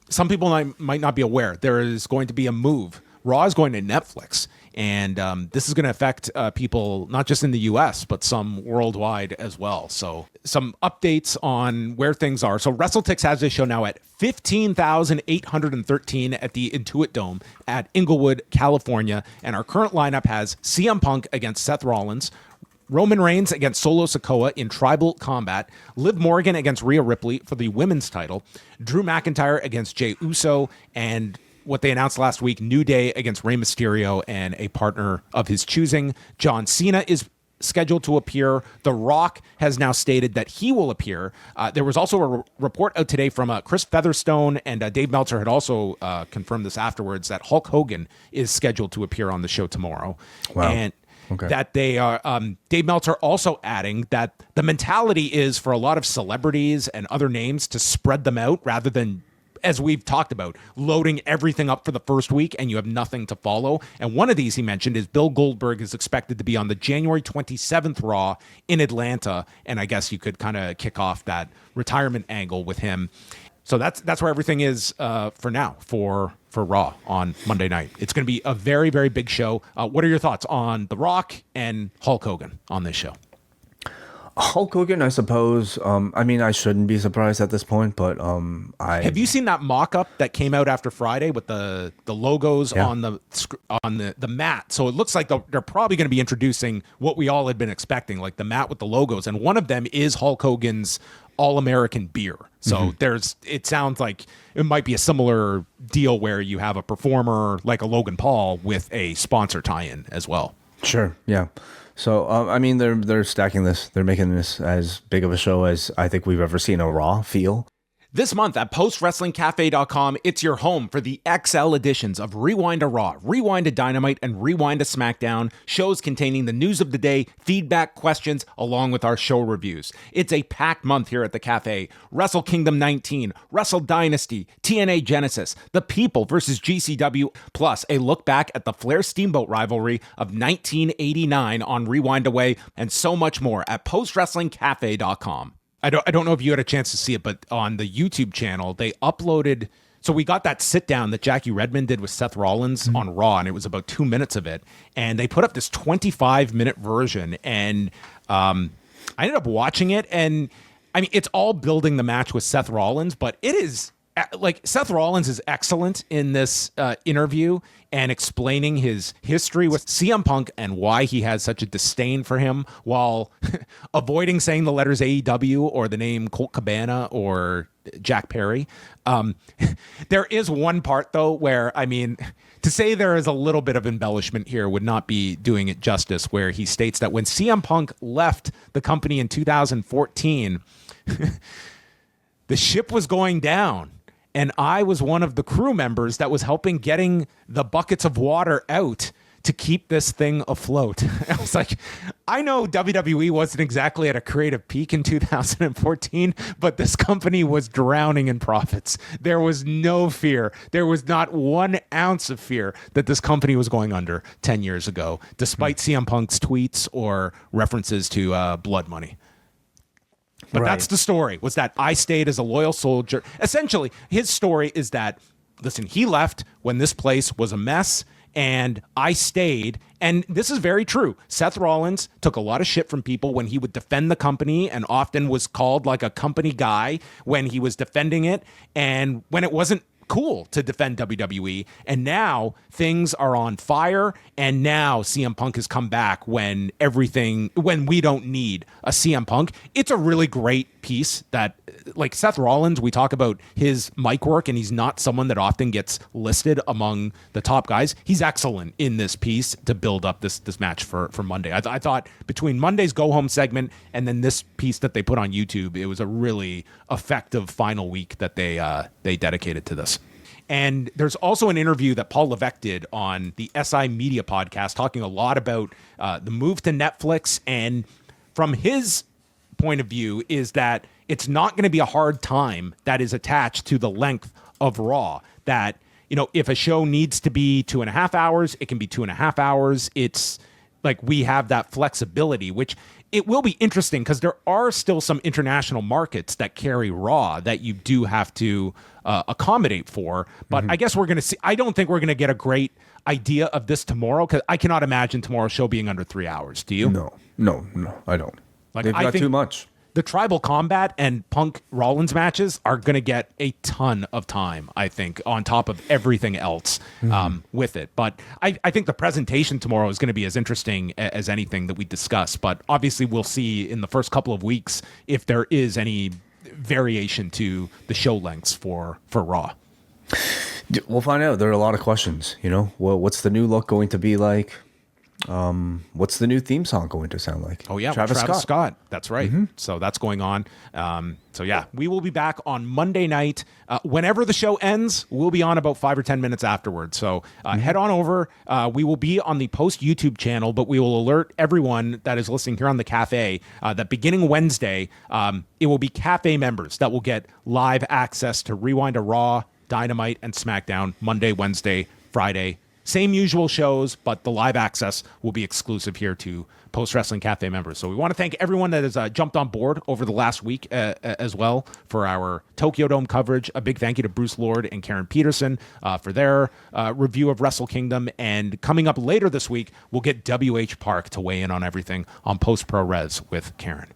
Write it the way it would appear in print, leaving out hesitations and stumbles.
some people might not be aware, there is going to be a move. Raw is going to Netflix, and this is going to affect people not just in the U.S., but some worldwide as well. So some updates on where things are. So WrestleTix has this show now at 15,813 at the Intuit Dome at Inglewood, California. And our current lineup has CM Punk against Seth Rollins, Roman Reigns against Solo Sikoa in Tribal Combat, Liv Morgan against Rhea Ripley for the women's title, Drew McIntyre against Jey Uso, and what they announced last week, New Day against Rey Mysterio and a partner of his choosing. John Cena is scheduled to appear. The Rock has now stated that he will appear. There was also a report out today from Chris Featherstone, and Dave Meltzer had also confirmed this afterwards, that Hulk Hogan is scheduled to appear on the show tomorrow. Wow. And okay. that they are, Dave Meltzer also adding that the mentality is for a lot of celebrities and other names to spread them out rather than, as we've talked about, loading everything up for the first week and you have nothing to follow. And one of these he mentioned is Bill Goldberg is expected to be on the January 27th Raw in Atlanta. And I guess you could kind of kick off that retirement angle with him. So that's where everything is for now for Raw on Monday night. It's going to be a very, very big show. What are your thoughts on The Rock and Hulk Hogan on this show? Hulk Hogan, I suppose. I mean, I shouldn't be surprised at this point, but have you seen that mock-up that came out after Friday with the logos on the mat? So it looks like they're probably going to be introducing what we all had been expecting, like the mat with the logos, and one of them is Hulk Hogan's All-American beer. So it sounds like it might be a similar deal where you have a performer like a Logan Paul with a sponsor tie-in as well. Sure, yeah. So, I mean, they're stacking this. They're making this as big of a show as I think we've ever seen a Raw feel. This month at postwrestlingcafe.com, it's your home for the XL editions of Rewind to Raw, Rewind to Dynamite, and Rewind to SmackDown, shows containing the news of the day, feedback, questions, along with our show reviews. It's a packed month here at the cafe. Wrestle Kingdom 19, Wrestle Dynasty, TNA Genesis, The People versus GCW, plus a look back at the Flair Steamboat rivalry of 1989 on Rewind Away, and so much more at postwrestlingcafe.com. I don't know if you had a chance to see it, but on the YouTube channel, they uploaded. So we got that sit down that Jackie Redmond did with Seth Rollins on Raw, and it was about 2 minutes of it. And they put up this 25-minute version, and I ended up watching it. And I mean, it's all building the match with Seth Rollins, but it is like Seth Rollins is excellent in this interview and explaining his history with CM Punk and why he has such a disdain for him, while avoiding saying the letters AEW or the name Colt Cabana or Jack Perry. There is one part, though, where, I mean, to say there is a little bit of embellishment here would not be doing it justice, where he states that when CM Punk left the company in 2014, the ship was going down. And I was one of the crew members that was helping getting the buckets of water out to keep this thing afloat. I was like, I know WWE wasn't exactly at a creative peak in 2014, but this company was drowning in profits. There was no fear. There was not 1 ounce of fear that this company was going under 10 years ago, despite CM Punk's tweets or references to blood money. But that's the story, was that I stayed as a loyal soldier. Essentially, his story is that, listen, he left when this place was a mess, and I stayed. And this is very true. Seth Rollins took a lot of shit from people when he would defend the company, and often was called like a company guy when he was defending it, and when it wasn't cool to defend WWE. And now things are on fire, and now CM Punk has come back when we don't need a CM Punk. It's a really great piece that, like Seth Rollins, we talk about his mic work, and he's not someone that often gets listed among the top guys. He's excellent in this piece to build up this match for Monday. I thought between Monday's go home segment and then this piece that they put on YouTube, it was a really effective final week that they dedicated to this. And there's also an interview that Paul Levesque did on the SI Media podcast, talking a lot about the move to Netflix. And from his point of view is that it's not going to be a hard time that is attached to the length of Raw. That, you know, if a show needs to be 2.5 hours, it can be 2.5 hours. It's like we have that flexibility, which it will be interesting because there are still some international markets that carry Raw that you do have to accommodate for. But I guess we're going to see. I don't think we're going to get a great idea of this tomorrow because I cannot imagine tomorrow's show being under 3 hours. Do you? No, I don't. Like, They've I got think too much. The Tribal Combat and Punk Rollins matches are going to get a ton of time, I think, on top of everything else with it. But I think the presentation tomorrow is going to be as interesting as anything that we discuss. But obviously, we'll see in the first couple of weeks if there is any variation to the show lengths for Raw. We'll find out. There are a lot of questions. What's the new look going to be like? What's the new theme song going to sound like? Oh yeah, Travis Scott. That's right. So that's going on. So yeah, we will be back on Monday night. Whenever the show ends, we'll be on about 5 or 10 minutes afterwards. So head on over. We will be on the Post YouTube channel, but we will alert everyone that is listening here on the Cafe that beginning Wednesday, it will be Cafe members that will get live access to Rewind to Raw, Dynamite, and SmackDown Monday, Wednesday, Friday. Same usual shows, but the live access will be exclusive here to Post Wrestling Cafe members. So we want to thank everyone that has jumped on board over the last week as well for our Tokyo Dome coverage. A big thank you to Bruce Lord and Karen Peterson for their review of Wrestle Kingdom. And coming up later this week, we'll get WH Park to weigh in on everything on Post Pro Res with Karen.